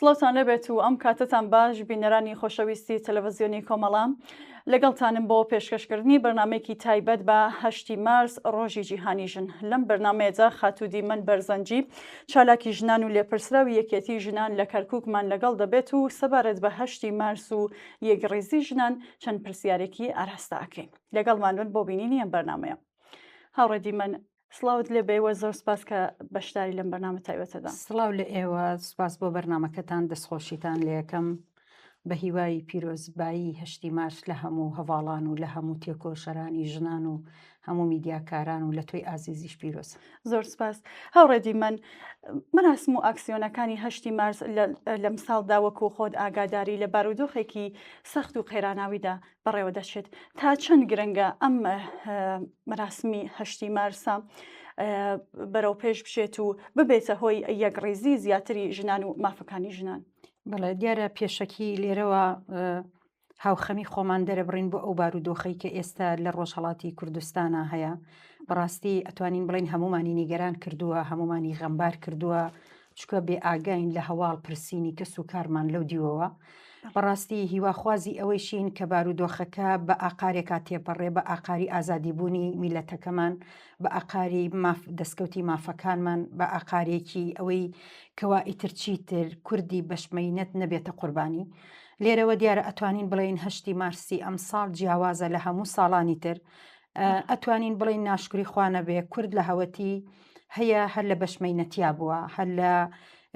سڵاوتان لەبێت و ئەم کاتتان باش بینەرانی خۆشەویستی تەلەڤیزیۆنی کۆمەڵام لەگەڵتانم بۆ پێشکەشکردنی بەرنمەیەکی تایبەت بە 8 مارس ڕۆژی جیهانی ژن. لەم بەرنمەیەدا خاتوودی من بەرزەنجی چالاکی ژنان و لێپرسراوی یەکێتی ژنان لە کەرکووکمان لەگەڵ دەبێت و سەبارەت بە 8 مارس و یەکڕێزی ژنان چەند پرسیارێکی ئاراستە ئەکەین. لەگەڵمان بن بۆ بینینی ئەم بەرنمەیە. هاوڕێدی من سڵاوت لێ بێوە زۆر سپاس کە بەشداری لەم بەرنامە تایبەتەدا. سڵاو لە ئێوە، سپاس بۆ بەرنمەکەتان، دەستخۆشیتان لێ یەکەم بە هیوای پیرۆزبایی 8 مارس لە هەموو هەواڵان و لە هەموو تێکۆشەرانی ژنان و هەموو میدیاکاران و لە تۆی ئازیزیش پیرۆز. زۆر سپاس. هاوڕێدی من مراسم و ئاکسیۆنەکانی 8 مارس لە مساڵدا وەکو خۆت ئاگاداری لە بارودۆخێکی سەخت و قەیراناویدا بەڕێوە دەچێت. تا چەند گرنگە ئەم مراسمی 8 مارسە بەرەو پێش بچێت و ببێتە هۆی یەکڕێزی زیاتری ژنان و مافەکانی ژنان؟ بەڵێ دیارە پێشەکی لێرەوە هاوخەمی خۆمان دەرەبڕین بۆ ئەو بارودۆخەی کە ئێستا لە ڕۆژهەڵاتی کوردستانە هەیە. بەڕاستی ئەتوانین بڵین هەمومانی نیگەران کردووە، هەمومانی غەمبار کردووە، چکە بێ ئاگاین لە هەواڵ پرسینی کەس و کارمان لەو دیوەوە. بەڕاستی هیواخوازی ئەوەیشین کە بارودۆخەکە بە ئاقارێکا تێپەڕێ، بە ئاقاری ئازادیبوونی میلەتەکەمان، بە ئاقاری دەستکەوتی مافەکانمان، بە ئاقارێکی ئەوەی کەوا ئیتر چیتر کوردی بەشمەینەت نەبێتە قوربانی. لێرەوە دیارە ئەتوانین بڵین 8 مارسی ئەم ساڵ جیاوازە لە هەموو ساڵانی تر. ئەتوانین بڵین ناشکری خوانە بێ کورد لە هەوەتی هەیە، هەر لە بەشمەینەتیا بووە، هەر لە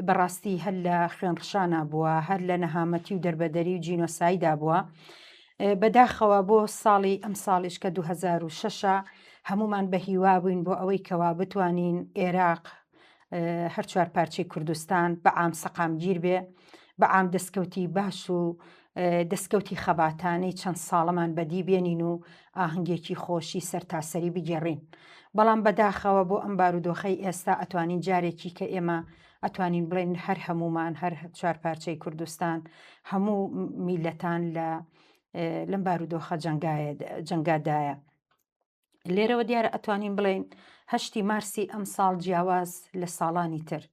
بەڕاستی هەر لە خوێنڕشانە بووە، هەر لە نەهامەتی و دەربەدەری و جینۆسایدا بووە. بەداخەوە بۆ ساڵی ئەم ساڵیش کە 2006 هەمومان بە هیوا بووین بۆ ئەوەی کەوا بتوانین عێراق هەر چوار پارچەی کوردستان بە عام سەقامگیر بێ، بە عام دەستکەوتی باش و دەستکەوتی خەباتانەی چەند ساڵەمان بەدی بێنین و ئاهەنگێکی خۆشی سەرتاسەری بگێڕین. بەڵام بەداخەوە بۆ ئەم بارودۆخەی ئێستا ئەتوانین جارێکی کە ئێمە ئەتوانین بڵێن هەر هەمومان، هەر چوار پارچەی کوردستان، هەموو میلەتان لەم بارودۆخە جەنگادایە. لێرەوە دیارە ئەتوانین بڵێن 8 مارسی ئەم ساڵ جیاواز لە ساڵانی تر.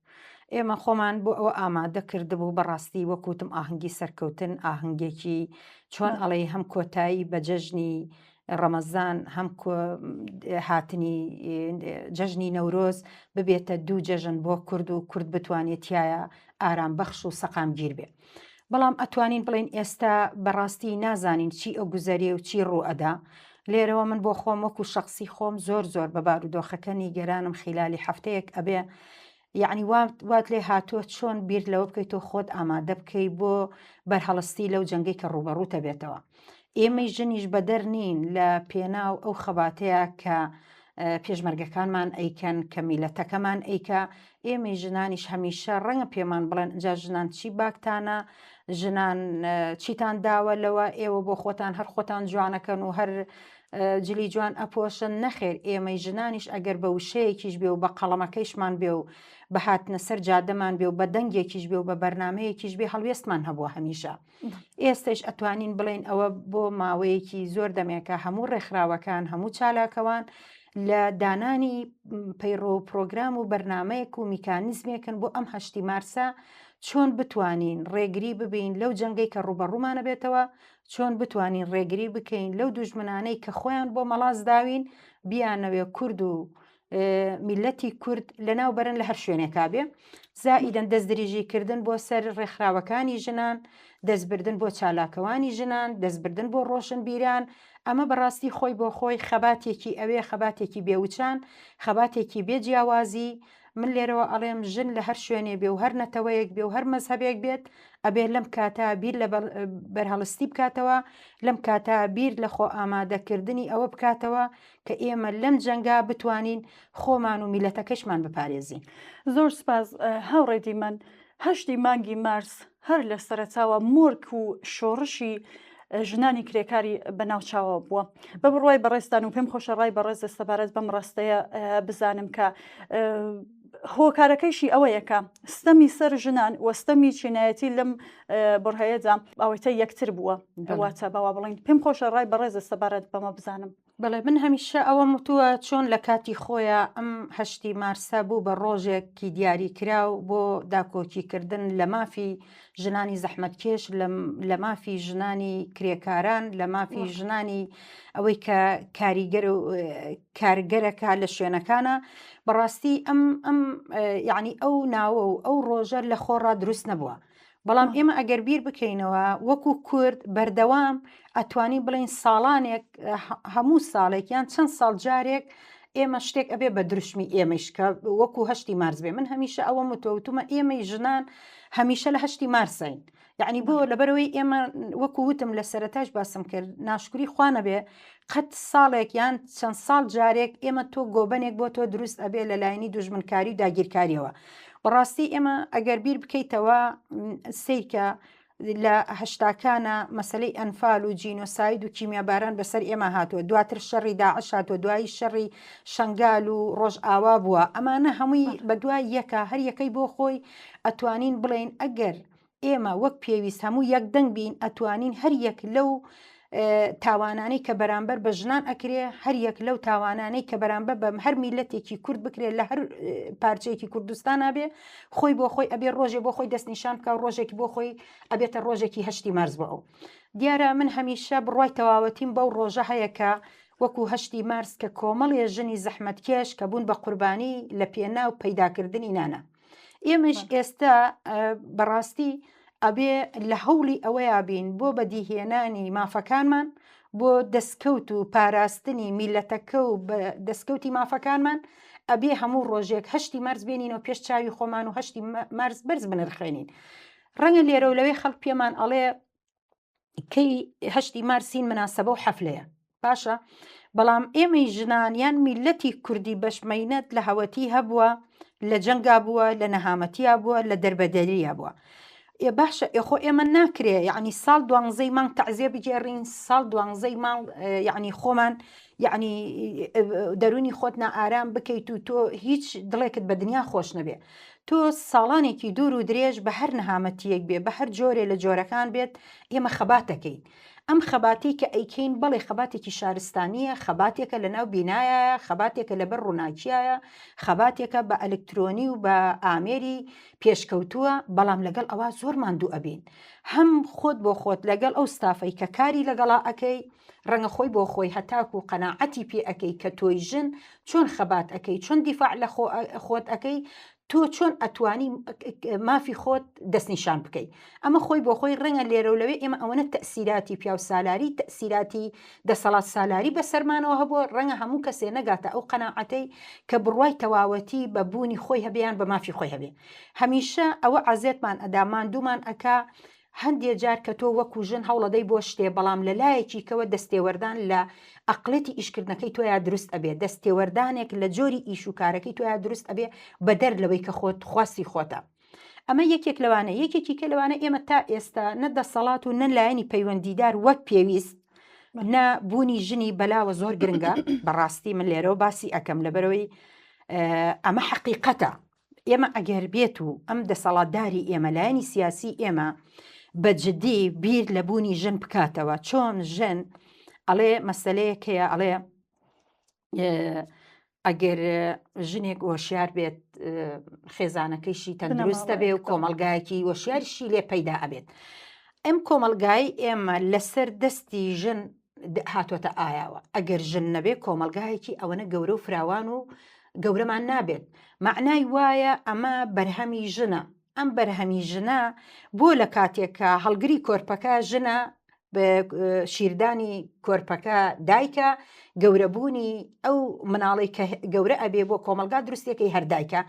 ئێمە خۆمان بۆ ئەوە ئامادە کردبوو بەڕاستی وەکوتم ئاهەنگی سەرکەوتن، ئاهەنگێکی چۆن ئەڵێ هەم کۆتایی بە جەژنی ڕەمەزان، هەم هاتنی جەژنی نەورۆز ببێتە دوو جەژن بۆ کورد و کورد بتوانێتایە ئارام بەخش و سەقامگیر بێ. بەڵام ئەتوانین بڵین ئێستا بەڕاستی نازانین چی ئەو گوزەریە و چی ڕوئەدا. لێرەوە من بۆ خۆم وەکو شخصی خۆم زۆر بە بارودۆخەکە نیگەرانم خیلالی هەفتەیەک ئەبێ، یعنی وات لێ هاتووە چۆن بیر لەوە بکەیتەوە خۆت ئامادە بکەی بۆ بەرهەڵستی لەو جەنگەی کە ڕوبەڕووتە بێتەوە. ئێمەی ژنیش بەدەر نین لە پێناو ئەو خەباتەیە کە پێشمەرگەکانمان ئەیکەن، کە میلەتەکەمان ئەیکە. ئێمەی ژنانیش هەمیشە ڕەنگە پێمان بڵێن ئەجا ژنان چی باکتانە، ژنان چیتان داوە لەوە، ئێوە بۆ خۆتان هەر خۆتان جوانەکەن و هەر جلی جوان ئەپۆشن. نەخێر، ئێمەی ژنانیش ئەگەر بە وشەیەکیش بێ و بە قەڵەمەکەیشمان بێ و بە هاتنە سەر جادەمان بێ و بە دەنگێکیش بێ و بە بەرنمەیەکیش بێ هەڵوێستمان هەبووە هەمیشە. ئێستش ئەتوانین بڵین ئەوە بۆ ماوەیەکی زۆر دەمێکە هەموو ڕێکخراوەکان، هەموو چالاکەوان لە دانانی پەیڕۆ و پرۆگرام و بەرنمەیەک و میکانیزمێکن بۆ ئەم 8 مارسە چۆن بتوانین ڕێگری ببین لەو جەنگەی کە ڕوبەڕوومانە بێتەوە، چۆن بتوانین ڕێگری بکەین لەو دوژمنانەی کە خۆیان بۆ مەڵاز داوین بیانەوێ کورد و میلەتی کورد لەناو بەرن لە هەر شوێنێکا بێ. زائیدەن دەستدرێژیکردن بۆ سەر ڕێکخراوەکانی ژنان، دەستبردن بۆ چالاکەوانی ژنان، دەستبردن بۆ ڕۆشنبیران. ئەمە بەڕاستی خۆی بۆ خۆی خەباتێکی ئەوێ، خەباتێکی بێوچان، خەباتێکی بێجیاوازی. من لێرەوە ئەڵێم ژن لە هەر شوێنێ بێ و هەر نەتەوەیەک بێ و هەر مەزهەبێک بێت، ئەبێ لەم کاتە بیر لە بەرهەڵستی بکاتەوە، لەم کاتە بیر لە خۆ ئامادەکردنی ئەوە بکاتەوە کە ئێمە لەم جەنگا بتوانین خۆمان و میلەتەکەشمان بپارێزین. زۆر سپاس هاوڕێدی من. 8 مانگی مارس هەر لە سەرەتاوە مۆرک و شۆڕشی ژنانی کرێکاری بەناوچاوە بووە. بە بڕوای بەڕێستان و پێم خۆشە ڕای بەڕێز سەبارەت بەم ڕاستەیە بزانم کە هۆکارەکەیشی ئەوەیەکە ستەمی سەر ژنان وەستەمی چینایەتی لەم بڕهەیەدا ئەوەتە یەکتر بووە. واتە باوا بڵین پێم خۆشە ڕای بەڕێز سەبارەت بەمە بزانم. بەڵێ من هەمیشە ئەوە وتووە چۆن لە کاتی خۆیە ئەم هەشتی مارسە بوو بە ڕۆژێکی دیاری کراو بۆ داکۆکیکردن لە مافی ژنانی زەحمەتکێش لە مافی ژنانی کرێکاران لە مافی ژنانی ئەوەی کە کاریگەر و کارگەرەکە لە شوێنەکانە بەڕاستی ئەم یعنی ئەو ناوە و ئەو ڕۆژە لە خۆڕا دروست نەبووە. بەڵام ئێمە ئەگەر بیر بکەینەوە وەکو کورد بەردەوام ئەتوانی بڵین ساڵانێک هەموو ساڵێک یان چەند ساڵ جارێک ئێمە شتێک ئەبێ بە دروشمی ئێمەش کە وەکو هەشتی مارس بێ. من هەمیشە ئەوە متوەوتمە ئێمەی ژنان هەمیشە لە هەشتی مارسین. یعنی بۆ لەبەرەوەی ئێمە وەکو وتم لە سەرەتاش باسم کرد ناشکری خوانە بێ قەت ساڵێک یان چەند ساڵ جارێک ئێمە تۆ گۆبنێک بۆ تۆ دروست ئەبێ لە لایەنی دوژمنکاری و داگیرکاریەوە. بەڕاستی ئێمە ئەگەر بیر بکەیتەوە سیرکە لە هەشتاکانە مەسلەی ئەنفال و جینۆساید و کیمیاباران بەسەر ئێمە هاتووە، دواتر شەڕی داعش هاتووە، دوایی شەڕی شەنگال و ڕۆژ ئاوا بووە. ئەمانە هەمووی بە دوای یەکە هەر یەکەی بۆ خۆی ئەتوانین بڵێن ئەگەر ئێمە وەک پێویست هەموو یەک دەنگ بین ئەتوانین هەر یەک لەو تاوانانەی کە بەرامبەر بە ژنان ئەکرێ هەر یەک لەو تاوانانەی کە بەرامبەر بە هەر میلەتێکی کورد بکرێت لە هەر پارچەیەکی کوردستان ئابێ خۆی بۆ خۆی ئەبێ ڕۆژێ بۆ خۆی دەستنیشان بکە و ڕۆژێکی بۆ خۆی ئەبێتە ڕۆژێکی هەشتی مارس بۆ ئەو دیارە من هەمیشە بڕوای تەواوەتیم بەو ڕۆژە هەیەکە وەکو هەشتی مارس کە کۆمەڵێ ژنی زەحمەتکێش کە بوون بە قوربانی لە پێناو پەیداکردنی نانە. ئێمەش ئێستا بەڕاستی ئەبێ لە هەوڵی ئەوەیە بین بۆ بەدیهێنانی مافەکانمان بۆ دەستکەوت و پاراستنی میلەتەکە و دەستکەوتی مافەکانمان ئەبێ هەموو ڕۆژێک هەشتی مارس بێنینەوە پێش چاوی خۆمان و هەشتی مارس بەرز بنرخێنین. ڕەنگە لێرە و لەوەی خەڵک پێمان ئەڵێ کەی هەشتی مارسین مناسەبە و حەفلەیە باشە، بەڵام ئێمەی ژنانیان میلەتی کوردی بەشمەینەت لە هەوەتی هەبووە، لە جەنگا بووە، لە نەهامەتیا بووە، لە دەربەدەریە بووە. باشە ئێخۆ ئێمە ناکرێ یعنی ساڵ دوانزەی مانگ تەعزیە بگێڕین، ساڵ دوانزەی مانگ یعنی خۆمان یعنی دەرونی خۆت نائارام بکەیت و تۆ هیچ دڵێکت بە دنیا خۆش نەبێ. تۆ ساڵانێکی دوور و درێژ بە هەر نەهامەتیەک بێ بە هەر جۆرێ لە جۆرەکان بێت ئێمە خەباتەکەین. ئەم خەباتی کە ئەیکەین بەڵێ خەباتێکی شارستانیە، خەباتێکە لە ناو بینایە، خەباتێکە لەبەر ڕووناکیایە، خەباتێکە بە ئەلکترۆنی و بە ئامێری پێشکەوتووە، بەڵام لەگەڵ ئەوە زۆر ماندوو ئەبین. هەم خۆت بۆ خۆت لەگەڵ ئەو ستافەی کە کاری لەگەڵا ئەەکەی ڕەنگە خۆی بۆ خۆی هەتاکو و قەناعەتی پێ ئەەکەی کە تۆی ژن چۆن خەبات ئەەکەی، چۆن دیفاع لە خۆت ئەەکەی، تۆ چۆن ئەتوانی مافی خۆت دەستنیشان بکەیت. ئەمە خۆی بۆ خۆی ڕەنگە لێرە و لەوێ ئێمە ئەوەنە تەسیراتی پیا و سالاری تەسیراتی دەسەڵات سالاری بەسەرمانەوە هەبووە ڕەنگە هەموو کەسێ نەگاتە ئەو قەناعەتەی کە بڕوای تەواوەتی بە بوونی خۆی هەبیان بە مافی خۆی هەبێ. هەمیشە ئەوە عەزێتمان ئەدامان دوومان ئەکا هەندێک جار کە تۆ وەکو ژن هەوڵەدەی بۆ شتێ بەڵام لە لایەکی کەوە دەستێوەردان لە ئەقلەتی ئیشکردنەکەی تۆیا دروست ئەبێ، دەستێوەردانێک لە جۆری ئیش و کارەکەی تۆیا دروست ئەبێ بە دەر لەوەی کە خۆت خواستی خۆتە. ئەمە یەکێک لەوانە یەکێکی کە لەوانە ئێمە تا ئێستا نەدەسەڵات و نەلایەنی پەیوەندیدار وەک پێویست نەبوونی ژنی بەلاوە زۆر گرنگە. بەڕاستی من لێرەوە باسی ئەەکەم لەبەرەوەی ئەمە حەقیقەتە. ئێمە ئەگەر بێت و ئەم دەسەڵاتداری ئێمە لایەنی سیاسی ئێمە بەجددی بیر لە بوونی ژن بکاتەوە، چۆن ژن ئەڵێ مەسلەیەک هەیە ئەڵێ ئەگەر ژنێک وەشیار بێت خێزانەکەیشی تەندروستە بێ و کۆمەلگایەکی وەشیاریشی لێ پەیدا ئەبێت. ئەم کۆمەلگای ئێمە لەسەر دەستی ژن هاتوۆتە ئایاوە. ئەگەر ژن نەبێ کۆمەلگایەکی ئەوەنە گەورە و فراوان و گەورەمان نابێت. معنای وایە ئەمە بەرهەمی ژنە. ئەم بەرهەمی ژنە بۆ لە کاتێکە هەڵگری کۆرپەکە ژنە شیردانی کۆرپەکە دایکە، گەورەبوونی ئەو مناڵی کە گەورە ئەبێ بۆ کۆمەلگا دروستێکی هەردایکە،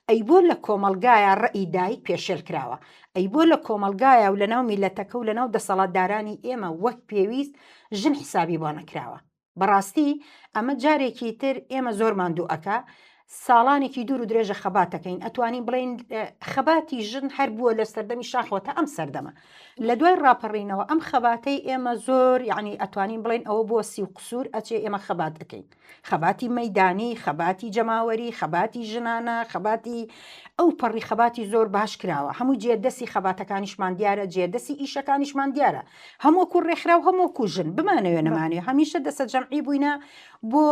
ئەی بۆ لە کۆمەلگایە ڕەئی دایک پێشێل کراوە، ئەی بۆ لە کۆمەلگایە و لە ناو میلەتەکە و لە ناو دەسەڵاتدارانی ئێمە وەک پێویست ژن حسابی بۆ نەکراوە. بەڕاستی ئەمە جارێکی تر ئێمە زۆر ماندوو ئەکا ساڵانێکی دوور و درێژە خەباتەکەین ئەتوانین بڵین خەباتی ژن هەر بووە لە سەردەمی شاخەوەتە ئەم سەردەمە لە دوای ڕاپەڕینەوە ئەم خەباتەی ئێمە زۆر یعنی ئەتوانین بڵین ئەوە بۆ سی و قسوور ئەچێ ئێمە خەبات دەکەین خەباتی مەدانی خەباتی جەماوەری خەباتی ژنانە خەباتی ئەو پەڕی خەباتی زۆر باش کراوە هەموو جێدەسی خەباتەکانیشمان دیارە جێدەسی ئیشەکانیشمان دیارە هەمووکو ڕێکخرا و هەمووکو ژن بمانەوێ نەمانێ هەمیشە دەسە جەمعی بووینە بۆ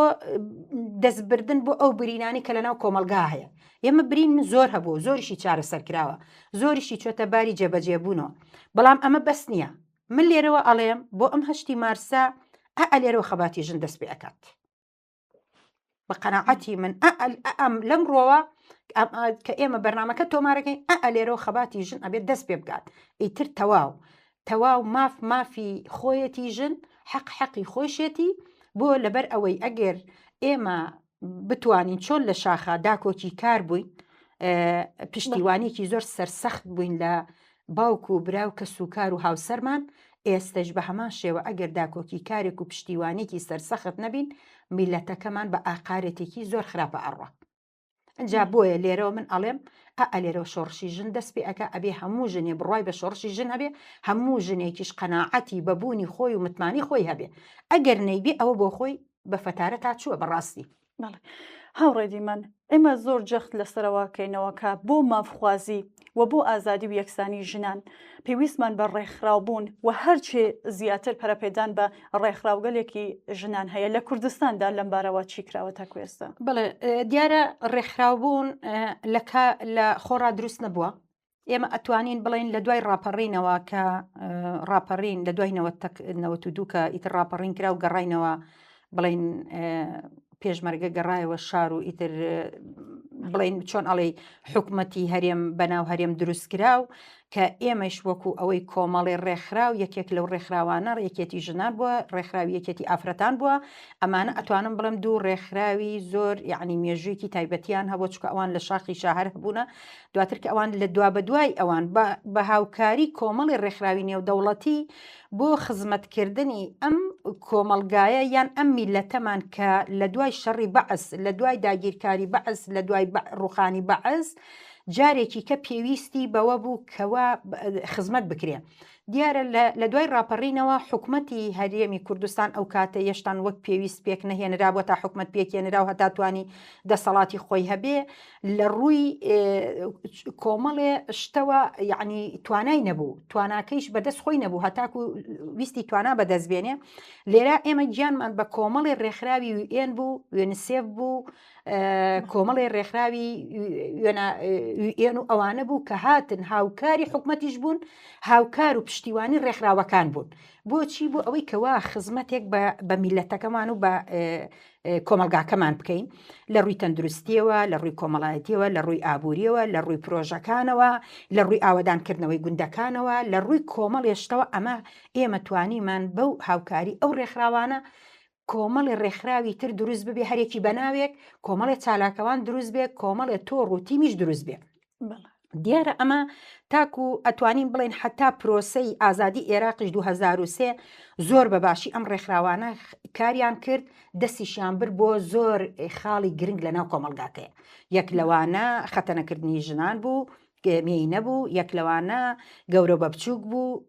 دەستبردن بۆ ئەو برینانی کە لەناو کۆمەلگا هەیە ئێمە برین زۆر هەبوو زۆریشی چارەسەر کراوە زۆریشی چۆتە باری جێبەجێبوونەوە بەڵام ئەمە بەس نییە من لێرەوە ئەڵێم بۆ ئەم هەشتی مارسا لێرەوە خەباتی ژن دەست پێ ئەکات بە قەناعەتی من ئەم لەم ڕۆوە کە ئێمە بەرنامەکە تۆمارەکەین لێرەوە خەباتی ژن ئەبێت دەست پێ بگات ئیتر تەواو مافی خۆیەتی ژن حەقی خۆشێتی بۆ لەبەر ئەوەی ئەگەر ئێمە بتوانین چۆن لە شاخە داکۆکی کار بووین پشتیوانێکی زۆر سەرسەخت بووین لە باوکو و براو کە سوکار و هاوسەرمان ئێستش بە هەمان شێوە ئەگەر داکۆکی کارێک و پشتیوانێکی سەرسەخت نەبین میلەتەکەمان بە ئاقارێتێکی زۆر خراپە ئەڕە ئەجا بۆیە لێرەوە من ئەڵێم لێرەوە شۆڕشی ژن دەست پێ ئەکە ئەبێ هەموو ژنێ بڕای بە شۆڕشی ژن هەبێ هەموو ژنێکیش قەناعەتی بەبوونی خۆی و متمانی خۆی هەبێ ئەگەر نەیبێ ئەوە بۆ خۆی بە فەتارە تا چووە بەڕاستی هاوڕێدی من ئێمە زۆر جەخت لەسەرەوەکەینەوەکە بۆ مافخوازی و بۆ ئازادی و یەکسانی ژنان پێویستمان بە ڕێکخراوبوون و هەرچێ زیاتر پەرەپێدان بە ڕێکخراوگەلێکی ژنان هەیە لە کوردستاندا لەم بارەوە چی کراوە تا کوێستا بڵێ دیارە ڕێکخراوبوون لە خۆڕا دروست نەبووە ئێمە ئەتوانین بڵین لە دوای ڕاپەڕینەوە کە ڕاپەڕین لە دوای 92 کە ئیتر ڕاپەڕین کرا و گەڕاینەوە بڵین پێشمەرگە گەڕایەوە شار و ئیتر بڵین چۆن ئەڵێ حکومەتی هەرێم بەناو هەرێم دروست کراو کە ئێمەش وەکو ئەوەی کۆمەڵی ڕێکخراو یەکێک لەو ڕێکخراوانە ڕێکێتی ژنان بووە ڕێکخراوی یەکێتی ئافرەتان بووە ئەمانە ئەتوانم بڵم دوو ڕێکخراوی زۆر یعنی مێژوویەکی تایبەتیان هەبوو چکە ئەوان لە شاخی شاهر هەبوونە دواتر کە ئەوان لە دوا بەدوای ئەوان بە هاوکاری کۆمەڵی ڕێکخراوی نێودەوڵەتی بۆ خزمەتکردنی ئەم کۆمەلگایە یان ئەم میلەتەمان کە لە دوای شەڕی بەعس لە دوای داگیرکاری بەعس لە دوای ڕوخانی بەعس جارێکی کە پێویستی بەوە بوو کەوا خزمەت بکرێ دیارە لە دوای ڕاپەڕینەوە حکومەتی هەرێمی کوردستان ئەو کاتە یەشتان وەک پێویست پێک نەهێنرا بۆ تا حکومەت پێکێنرا و هەتاتوانی دەسەڵاتی خۆی هەبێ لە ڕووی کۆمەڵێ شتەوە یعنی توانای نەبوو تواناکەیش بەدەست خۆی نەبوو هەتاکو ویستی توانە بەدەستبێنێ لێرە ئێمە گیانمان بە کۆمەڵی ڕێکخراوی UN بوو UNICEF بوو کۆمەڵی ڕێکخراوی UN و ئەوانە بوو کە هاتن هاوکاری حکومەتیش بوون هاوکار و پشتیوانی ڕێکخراوەکان بوون بۆچی بوو ئەوەی کەوا خزمەتێک بە میلەتەکەمان و بە کۆمەلگاکەمان بکەین لە ڕووی تەندروستیەوە لە ڕووی کۆمەڵایەتیەوە لە ڕووی ئابوووریەوە لە ڕووی پرۆژەکانەوە لە ڕووی ئاوەدانکردنەوەی گوندەکانەوە لە ڕووی کۆمەڵێشتەوە ئەمە ئێمە توانیمان بەو هاوکاری ئەو ڕێکخراوانە کۆمەڵی ڕێکخراوی تر دروست ببێ هەرێکی بەناوێک کۆمەڵی چالاکەوان دروست بێ کۆمەڵێ تۆڕ و تیمیش دروست بێ دیارە ئەمە تاکو ئەتوانین بڵێن حتا پرۆسەی ئازادی عێراقیش 2003 زۆر بەباشی ئەم ڕێکخراوانە کاریان کرد دەستیشیان بر بۆ زۆر خاڵی گرنگ لەناو کۆمەلگاکەیە یەک لەوانە خەتەنەکردنی ژنان بوو مێی نەبوو یەک لەوانە گەورە بە بچووک بوو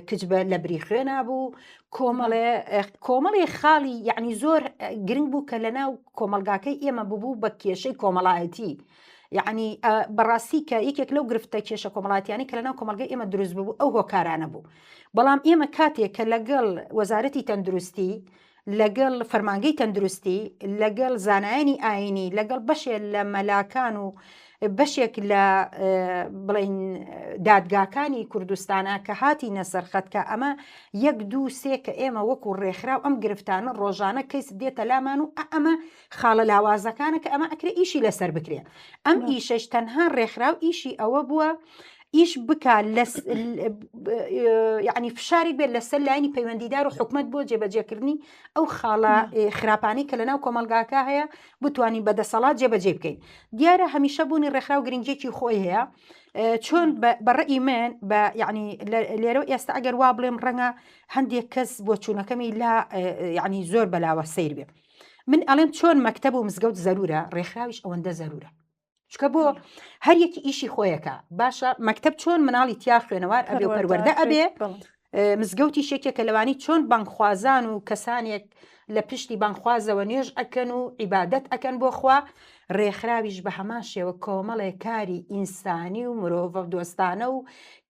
کچبە لە بری خوێنا بوو کۆمەڵێ خاڵی یعنی زۆر گرنگ بوو کە لەناو کۆمەلگاکەی ئێمە ببوو بە کێشەی کۆمەڵایەتی یعنی بەڕاستی کە یەکێک لەو گرفتە کێشە کۆمەڵاتیانی کە لەناو کۆمەلگای ئێمە دروست بوو ئەو هۆکارانە بوو بەڵام ئێمە کاتێک کە لەگەڵ وەزارەتی تەندروستی لەگەڵ فەرمانگەی تەندروستی لەگەڵ زانایانی ئاینی لەگەڵ بەشێک لە مەلاکان و بەشێک لە بڵین دادگاکانی کوردستانە کە هاتی نەسەرخەت کە ئەمە 1-2-3 کە ئێمە وەکو ڕێکخراو ئەم گرفتانە ڕۆژانە کەیس دێتە لامان و ئەمە خاڵە لاوازەکانە کە ئەمە ئەکرێ ئیشی لەسەر بکرێ ئەم ئیشەش تەنها ڕێکخراو ئیشی ئەوە بووە ئیش بکە یعنی فشارێک بێت لەسەر لاینی پەیوەندیدار و حکومت بۆ جێبەجێکردنی ئەو خاڵە خراپانی کە لەناو کۆمەلگاکە هەیە بتوانین بەدەسەڵات جێبەجێ بکەین دیارە هەمیشە بوونی ڕێکخراو گرنگێکی خۆی هەیە چۆن بەڕێی من بە یعنی لێرە ئێستا ئەگەر وا بڵێم ڕەنگە هەندێک کەس بۆ چوونەکەمی لا یعنی زۆر بەلاوە سیر بێ من ئەڵێم چۆن مەکتەب و مزگەوت زەرورە ڕێکخراویش ئەوەندە زەرورە چکە بۆ هەر یەکی ئیشی خۆیەکە باشە مەکتەب چۆن مناڵی تیا خوێنەوار ئەبێ و پەروەردە ئەبێ مزگەوتی شێکێک کە لەوانی چۆن بانخوازان و کەسانێک لە پشتی بانخوازەوە نوێژ ئەکەن و عیبادەت ئەکەن بۆ خوا ڕێکخراویش بە هەمان شێوە کۆمەڵێ کاری ئینسانی و مرۆڤە دۆستانە و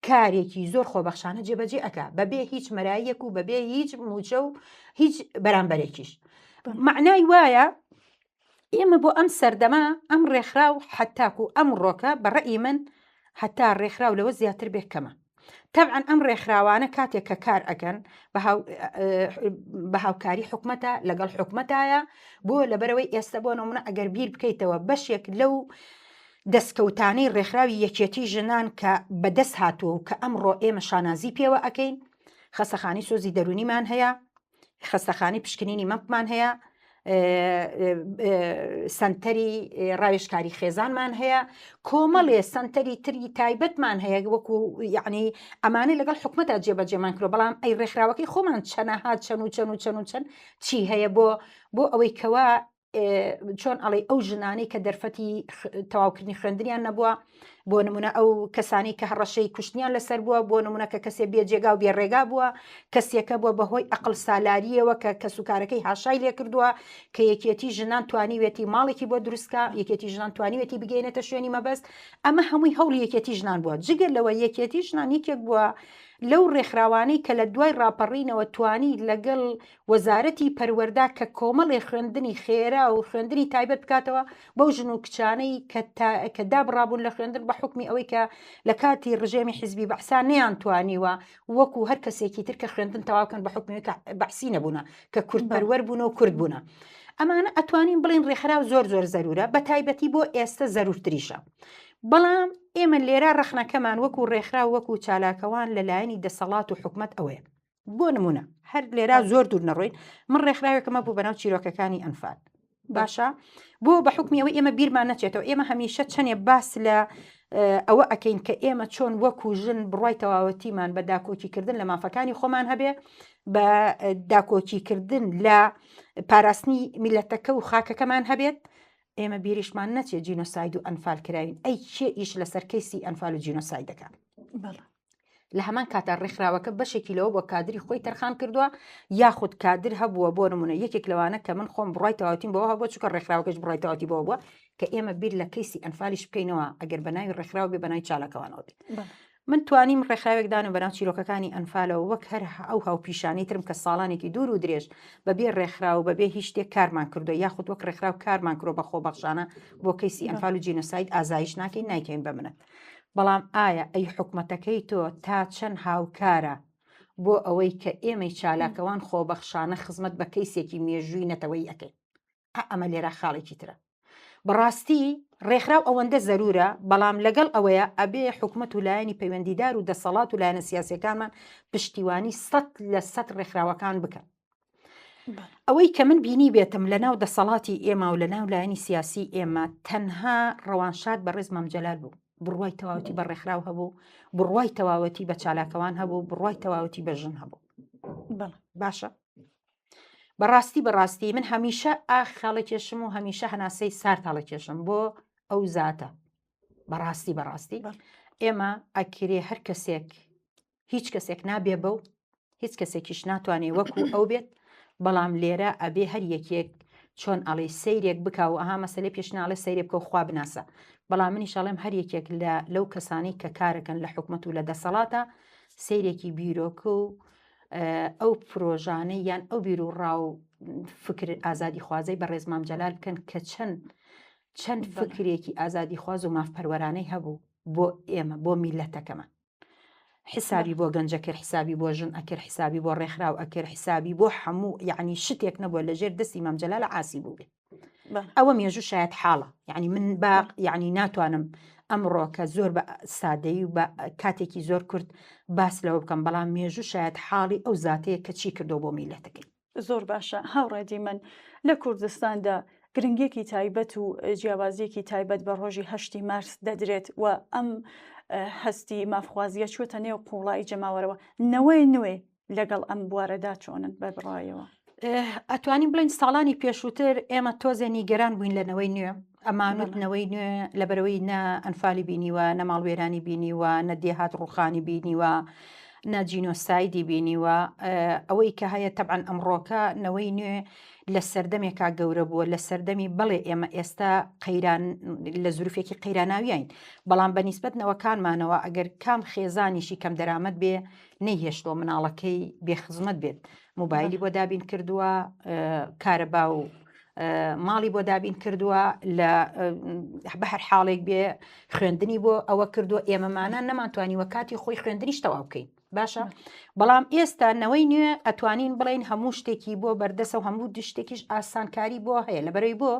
کارێکی زۆر خۆبەخشانە جێبەجێ ئەکا بەبێ هیچ مەرایەک و بەبێ هیچ موچە و هیچ بەرامبەرێکیش معنای وایە ئێمە بۆ ئەم سەردەما ئەم ڕێکخراو حتاکو و ئەم ڕۆکە بەڕێی من هەتا ڕێکخراو لەوە زیاتر بێکەمە طبعا ئەم ڕێکخراوانە کاتێک کە کار ئەکەن بە هاوکاری حکومەتە لەگەڵ حکومەتایە بۆ لەبەرەوەی ئێستا بۆ نمونە ئەگەر بیر بکەیتەوە بەشێک لەو دەستکەوتانەی ڕێکخراوی یەکێتی ژنان کە بەدەست هاتووە و کە ئەمڕۆ ئێمە شانازی پێوە ئەەکەین خەستەخانی سۆزی دەرونیمان هەیە خەستەخانی پشکنینی مەمکمان هەیە سنتەری ڕاوێژکاری خێزانمان هەیە کۆمەڵێ سنتەری تری تایبەتمان هەیە وەکو یعنی ئەمانەی لەگەڵ حکومەتە جێبەجێمان کرۆ بەڵام ئەی ڕێکخراوەکەی خۆمان چەنەهات چەند چی هەیە بۆ ئەوەی کەوا چۆن ئەڵێ ئەو ژنانەی کە دەرفەتی تەواوکردنی خوێندنیان نەبووە بۆ نمونە ئەو کەسانی کە هەڕەشەی کوشتنیان لەسەر بووە بۆ نمونە کە کەسێ بێجێگا و بێڕێگا بووە کەسێکە بووە بەهۆی ئەقل سالاریەوە کە کەسوکارەکەی هاشای لێ کردووە کە یەکێتی ژنان توانیوێتی ماڵێکی بۆ دروستکە یەکێتی ژنان توانیوێتی بگەینێتە شوێنی مەبەست ئەمە هەمووی هەوڵی یەکێتی ژنان بووە جگەر لەوە یەکێتی ژنان یەکێک بووە لەو ڕێکخراوانەی کە لە دوای ڕاپەڕینەوە توانی لەگەڵ وەزارەتی پەروەردا کە کۆمەڵی خوێندنی خێرا و خوێندنی تایبەت بکاتەوە بەو ژن و کچانەی کە دابڕابوون لە خوێندن بە حکمی ئەوەی کە لە کاتی ڕژێمی حیزبی بەحسان نەیان توانیوە وەکو هەر کەسێکی تر کە خوێندن تەواوکەن بە حکمی بەحسی نەبوونە کە کورد پەروەر بوون و کورد بوونە ئەمانە ئەتوانین بڵین ڕێکخراو زۆر زەرورە بە تایبەتی بۆ ئێستا زەرورتریشە بەڵام ئێمە لێرە ڕەخنەکەمان وەکو ڕێکخرا وەکو چالاکەوان لەلایەنی دەسەڵات و حکومت ئەوەیە بۆ نمونە هەر لێرە زۆر دوور نەڕۆین من ڕێکخراوێکمە بوو بەناو چیرۆکەکانی ئەنفال باشە بۆ بە حکمی ئەوەی ئێمە بیرمان نەچێتەوە ئێمە هەمیشە چەندێ باس لە ئەوە ئەکەین کە ئێمە چۆن وەکو ژن بڕای تەواوەتیمان بە داکۆکیکردن لە مافەکانی خۆمان هەبێ بە داکۆکیکردن لە پاراستنی میلەتەکە و خاکەکەمان هەبێت ئێمە بیریشمان نەچێت جینۆساید و ئەنفال کراوین ئەی کێ ئیش لەسەر کەیسی ئەنفال و جینۆسایدەکە لە هەمان کاتە ڕێکخراوەکە بەشێکی لەوە بۆ کادری خۆی تەرخان کردووە یاخود کادر هەبووە بۆ نمونە یەکێک لەوانە کە من خۆم بڕای تەواوەتیم بەوە بۆ چکە ڕێکخراوەکەش بڕای تەواوەتی بەوە بووە کە ئێمە بیر لە کەیسی ئەنفالیش بکەینەوە ئەگەر بەناوی ڕێکخراو بێ بەناوی چالاکەوانەوە بێت من توانیم ڕێکخراوێک دانم بەناو چیرۆکەکانی ئەنفالەوە وەک هەر ئەو هاوپیشانەی ترم کە ساڵانێکی دوور و درێژ بەبێ ڕێکخراو بەبێ هیچ شتێک کارمان کردو یاخود وەک ڕێکخراو کارمان کردۆ بە خۆبەخشانە بۆ کەیسی ئەنفال و جینۆساید ئازایش ناکەین نایکەین بمنێت بەڵام ئایا ئەی حکومەتەکەی تۆ تا چەند هاوکارە بۆ ئەوەی کە ئێمەی چالاکەوان خۆبەخشانە خزمەت بە کەیسێکی مێژووی نەتەوەی ئەەکەی ئەمە لێرە خاڵێکی ترە بەڕاستی ڕێکخراو ئەوەندە زەرورە بەڵام لەگەڵ ئەوەیە ئەبێ حکومەت و لایەنی پەیوەندیدار و دەسەڵات و لایەنە سیاسیەکانمان پشتیوانی 100% ڕێکخراوەکان بکەن ئەوەی کە من بینی بێتم لە ناو دەسەڵاتی ئێمە و لە ناو لایەنی سیاسی ئێمە تەنها ڕەوانشاد بە ڕێز مەمجەلال بوو بڕوای تەواوەتی بە ڕێکخراو هەبوو بڕوای تەواوەتی بە چالاکەوان هەبوو بڕوای تەواوەتی بە ژن هەبوو باشە بەڕاستی من هەمیشە ئاخاڵە کێشم و هەمیشە هەناسەی سارد هەڵە کێشم بۆ ئەو زاتە بەڕاستی ئێمە ئەکرێ هەر کەسێک هیچ کەسێک نابێ بەو هیچ کەسێکیش ناتوانێت وەکو ئەو بێت بەڵام لێرە ئەبێ هەر یەکێک چۆن ئەڵێ سەیرێک بکە و ئەها مەسەلەی پێشناڵێ سەیرێ بکە و خوا بناسە بەڵام منی شەڵێم هەر یەکێک لەو کەسانی کە کارەکەن لە حکومەت و لە دەسەڵاتە سەیرێکی بیرۆکە و ئەو پرۆژانەی یان ئەو بیر و ڕاو فکر ئازادی خوازەی بە ڕێز مامجەلال بکەن کە چەند فکرێکی ئازادی خواز و مافپەروەرانەی هەبوو بۆ ئێمە بۆ میلەتەکەمە حسابی بۆ گەنجەکرد حسابی بۆ ژن ئەکرد حسابی بۆ ڕێکخراو ئەکرد حسابی بۆ هەموو یعنی شتێک نەبووە لەژێر دەستی مامجەلال ئاسی بوو بێ ئەوە مێژوو شاید حاڵە یعنی من باق یعنی ناتوانم ئەمڕۆ کە زۆر بە سادەیی و بە کاتێکی زۆر کورت باس لەوە بکەم بەڵام مێژوو شاید حاڵی ئەو زاتەیە کە چی کردو بۆ میلەتەکەی زۆر باشە هاوڕێدی من لە کوردستاندا گرنگێکی تایبەت و جیاوازیەکی تایبەت بە ڕۆژی 8 مارس دەدرێت و ئەم هەستی مافخوازیە چوەتە نێو قوڵایی جەماوەرەوە نەوەی نوێ لەگەڵ ئەم بوارەدا چۆنن بە بڕایەوە ئەتوانین بڵین ساڵانی پێشووتر ئێمە تۆزێ نیگەران بووین لەنەوەی نوێ ئەمانوتنەوەی نوێ لەبەرەوەی نە ئەنفالی بینیوە نە ماڵوێرانی بینیوە نە دێهات ڕوخانی بینیوە نە جینۆسایدی بینیوە ئەوەی کە هەیە تەبعەن ئەمڕۆکە نەوەی نوێ لە سەردەمێکا گەورە بووە لە سەردەمی بەڵێ ئێمە ئێستا قەیران لە زروفێکی قەیراناویین بەڵام بەنیسبەت نەوەکانمانەوە ئەگەر کام خێزانیشی کەم دەرامەت بێ نەیهێشتۆ مناڵەکەی بێخزمەت بێت موبایلی بۆ دابین کردووە کارەبا و ماڵی بۆ دابین کردووە لە بە هەر حاڵێک بێ خوێندنی بۆ ئەوە کردووە ئێمەمانە نەمانتوانیوە کاتی خۆی خوێندنیش تەواو بکەین باشە بەڵام ئێستا نەوەی نوێ ئەتوانین بڵین هەموو شتێکی بۆ بەردەسە و هەموو شتێکیش ئاسانکاری بۆ هەیە لەبەرەوەی بۆ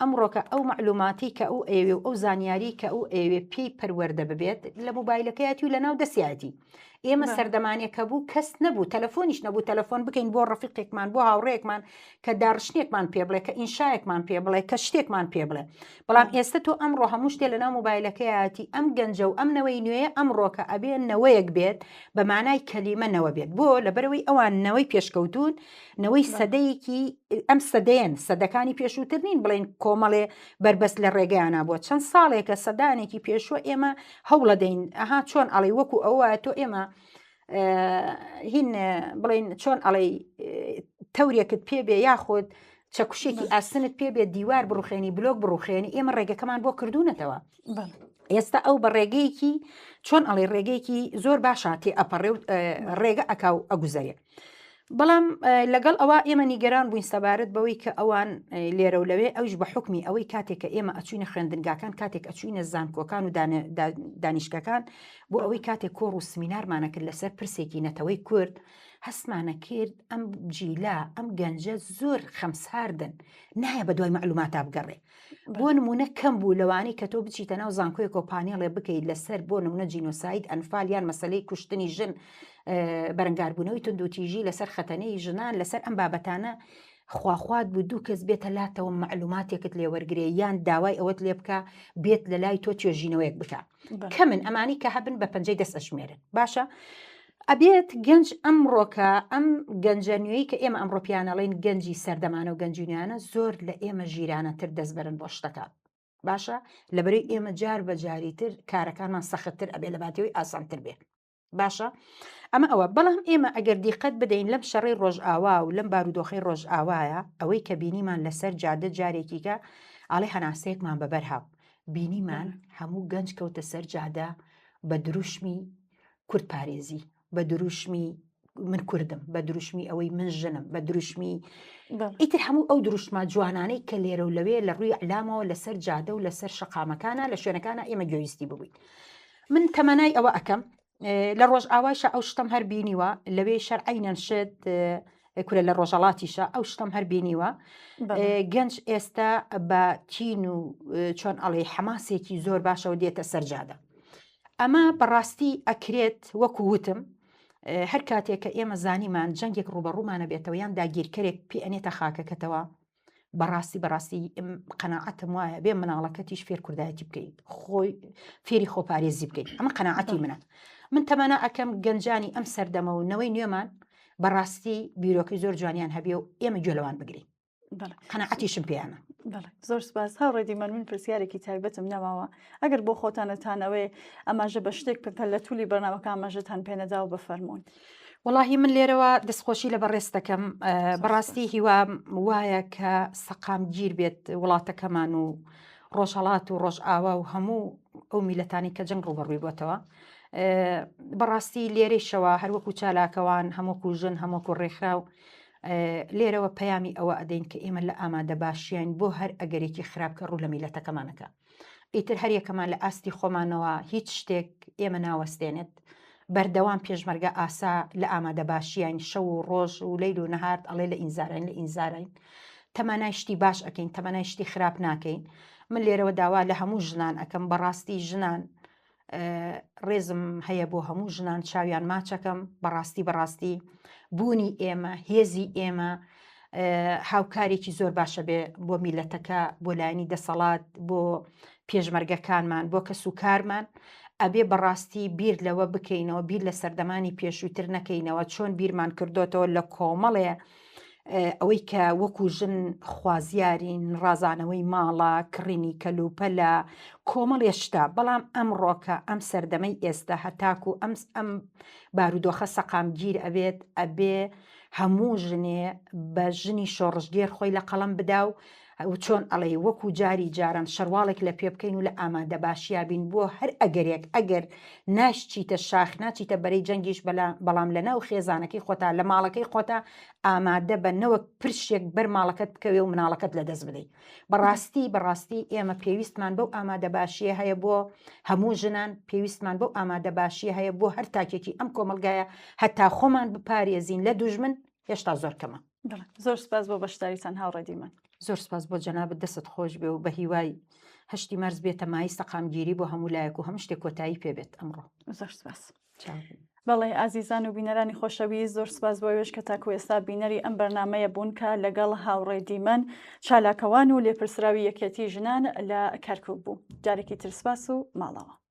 ئەمڕۆکە ئەو معلوماتی کە ئەو ئێوێ و ئەو زانیاری کە ئەو ئێوێ پێی پەروەردە ببێت لە موبایلەکەیەتی و لە ناو دەسیاتی ئێمە سەردەمانێکە بوو کەس نەبوو تەلەفۆنیش نەبوو تەلەفۆن بکەین بۆ ڕەفیقێکمان بۆ هاوڕێکمان کە داڕشتێکمان پێ بڵێ کە ئینشایەکمان پێ بڵێ کە شتێکمان پێ بڵێ بەڵام ئێستا تۆ ئەمڕۆ هەموو شتێ لە ناو موبایلەکەیەتی ئەم گەنجە و ئەم نەوەی نوێ ئەمڕۆکە ئەبێ نەوەیەک بێت بە مانای کەلیمە نەوە بێت بۆ لەبەرەوەی ئەوان نەوەی پێشکەوتون نەوەی سەدەیەکی ئەم سەدەیەن سەدەکانی پێشووتر نین بڵین کۆمەڵێ بربەست لە ڕێگەیانە بۆ چەند ساڵێکە سەدانێکی پێشوە ئێمە هەوڵە دەین ئەها چۆن ئەڵێ وەکو ئەوە تۆ ئێمە هین بڵین چۆن ئەڵێ تەورێکت پێ بێ یاخۆت چەکوشێکی ئاسنت پێ بێت دیوار بڕوخێنی بلۆک بڕوخێنی ئێمە ڕێگەکەمان بۆ کردوونەتەوە ئێستا ئەو بە ڕێگەیەکی چۆن ئەڵێ ڕێگەیەکی زۆر باشاتێ ئەپەڕێ و ڕێگە ئەکاو ئەگوزەرێ بەڵام لەگەڵ ئەوە ئێمە نیگەران بووین سەبارەت بەوەی کە ئەوان لێرە و لەوێ ئەوش بە حکمی ئەوەی کاتێک کە ئێمە ئەچوینە خوێندنگاکان کاتێک ئەچوینە زانکۆکان و دانیشگەکان بۆ ئەوەی کاتێک کۆڕ و سمینارمانە کرد لەسەر پرسێکی نەتەوەی کورد هەستمانە کرد ئەم جیلا ئەم گەنجە زۆر خەمساردن نایە بە دوای معلوماتە بگەڕێ بۆ نمونە کەم بوو لەوانی کە تۆ بچیتە ناو زانکۆی کۆپانیڵێ بکەیت لەسەر بۆ نمونە جینۆساید ئەنفال یان مەسەلەی کوشتنی ژن بەرەنگاربوونەوەی تندوتیژی لەسەر خەتەنەی ژنان لەسەر ئەم بابەتانە خواخوات بوو دوو کەس بێتە لاتەوە معلوماتێکت لێ وەرگێ یان داوای ئەوەت لێ بکە بێت لە لای تۆ توێژینەوەیەک بکە کە من ئەمانی کە هەبن بە پەنجەی دەست ئەشمێرن باشە ئەبێت گەنج ئەمڕۆکە ئەم گەنجە نوێی کە ئێمە ئەمڕۆپیانەڵین گەنجی سەردەمانە و گەنجونیانە زۆر لە ئێمە ژیرانەتر دەستبەرن بۆ شتەکە باشە لەبەرەوەی ئێمە جار بە جاریتر کارەکانمان سەختتر ئەبێ لە باتەوەی ئاسانتر بێت باشە ئەمە ئەوە بەڵام ئێمە ئەگەر دیقەت بدەین لەم شەڕی ڕۆژ ئاوا و لەم بارودۆخی ڕۆژ ئاوایە ئەوەی کە بینیمان لەسەر جادە جارێکیکە ئاڵێ هەناسەیەکمان بەبەرهاو بینیمان هەموو گەنج کەوتە سەر جادە بە دروشمی کورد پارێزی بە دروشمی من کوردم بە دروشمی ئەوەی من ژنم بە دروشمی ئیتر هەموو ئەو دروشمە جوانانەی کە لێرە و لەوێ لە ڕووی علامەوە لەسەر جادە و لەسەر شەقامەکانە لە شوێنەکانە ئێمە گوێویستی ببووین من تەمەنای ئەوە ئەەکەم لە ڕۆژ ئاوایشە ئەو شتم هەر بینیوە لەوێ شەرعینەن شت کورە لە ڕۆژەڵاتیشە ئەو شتم هەر بینیوە گەنج ئێستا بە تین و چۆن ئەڵێ حەماسێکی زۆر باشەوە دێتە سەرجادە ئەمە بەڕاستی ئەکرێت وەکو وتم هەر کاتێک کە ئێمە زانیمان جەنگێک ڕوبەڕوومانە بێتەوە یان داگیرکەرێک پێئەنێتە خاکەکەتەوە بەڕاستی قەناعەتم وایە بێ مناڵەکەتیش فێر کوردایەتی بکەیت خۆی فێری خۆپارێزی بکەیت ئەمە قەناعەتی منە من تەمەنا ئەەکەم گەنجانی ئەم سەردەمە و نەوەی نوێمان بەڕاستی بیرۆکەی زۆر جوانیان هەبێ و ئێمە گوێلەوان بگرین قەناعەتیشم پێیانە زۆر سپاس هاوڕێدی من پرسیارێکی تایبەتم نەماوە ئەگەر بۆ خۆتانەتانەوەی ئەماژە بە شتێک پکە لە تولی بەرنامەکە ئاماژەتان پێنەدا و بفەرمونون وڵاهی من لێرەوە دەستخۆشی لە بەڕێز دەکەم بەڕاستی هیوام وایە کە سەقام گیر بێت وڵاتەکەمان و ڕۆژهەڵات و ڕۆژ ئاوا و هەموو ئەو میلەتانی کە جەنگ ڕوبەڕووی بۆتەوە بەڕاستی لێرەیشەوە هەروەکو چالاکەوان هەمووکو ژن هەمووکو ڕێکخراو لێرەوە پەیامی ئەوە ئەدەین کە ئێمە لە ئامادە باشیان بۆ هەر ئەگەرێکی خراپکە ڕوو لە میلەتەکەمانەکە ئیتر هەریەکەمان لە ئاستی خۆمانەوە هیچ شتێک ئێمە ناوەستێنێت بەردەوام پێشمەرگە ئاسا لە ئامادە باشیان شەو و ڕۆژ و لەیل و نەهارد ئەڵێ لە ئینزارین لە ئینزارین تەمەنای شتی باش ئەەکەین تەمەنای شتی خراپ ناکەین من لێرەوە داوا لە هەموو ژنان ئەەکەم بەڕاستی ژنان ڕێزم هەیە بۆ هەموو ژنان چاویان ماچەکەم بەڕاستی بوونی ئێمە هێزی ئێمە هاوکارێکی زۆر باشە بێ بۆ میلەتەکە بۆ لایەنی دەسەڵات بۆ پێشمەرگەکانمان بۆ کەس و کارمان ئەبێ بەڕاستی بیر لەوە بکەینەوە بیر لە سەردەمانی پێشووتر نەکەینەوە چۆن بیرمان کردوتەوە لە کۆمەڵێ ئەوەی کە وەکو ژن خوازیارین، ڕازانەوەی ماڵە، کڕینی کەلوپەلە، کۆمەڵێ شتە. بەڵام ئەمڕۆکە ئەم سەردەمەی ئێستا هەتاکو ئەم بارودۆخە سەقامگیر ئەبێت ئەبێ هەموو ژنێ بە ژنی شۆڕژگێر خۆی لە قەڵەم بدا و چۆن ئەڵێ وەکو جاری جاران شەروالێک لە پێ بکەین و لە ئامادە باشیا بین بۆ هەر ئەگەرێک ئەگەر ناشچیتە شاخ ناچیتە بەرەی جەنگیش بەڵام لە ناو خێزانەکەی خۆتا لە ماڵەکەی خۆتا ئامادە بە نەوەک پرشێک بەر ماڵەکەت بکەوێ و مناڵەکەت لە دەست بدەیت. بەڕاستی ئێمە پێویستمان بەو ئامادە باشیە هەیە بۆ هەموو ژنان، پێویستمان بەو ئامادە باشیە هەیە بۆ هەر تاکێکی ئەم کۆمەلگایە هەتا خۆمان بپارێزین لە دوژمن هێشتا زۆر کەمە. زۆر سپاس بۆ بەشداریتان هاوڕێی من. زۆر سپاس بۆ جەنابەت، دەست خۆش بێ و بە هیوای 8 مارس بێتە مای سەقامگیری بۆ هەموو لایەک و هەموو شتێک کۆتایی پێبێت ئەمڕۆ. زۆر سپاس. بەڵێ ئازیزان و بینەرانی خۆشەویست، زۆر سپاس بۆیش کە تاکو ئێستا بینەری ئەم بەرنامەیە بوون کە لەگەڵ هاوڕێ دیمەن چالاکەوان و لێپرسراوی یەکێتی ژنان لە کەرکوب بوو. جارێکی تر سپاس و ماڵەوە.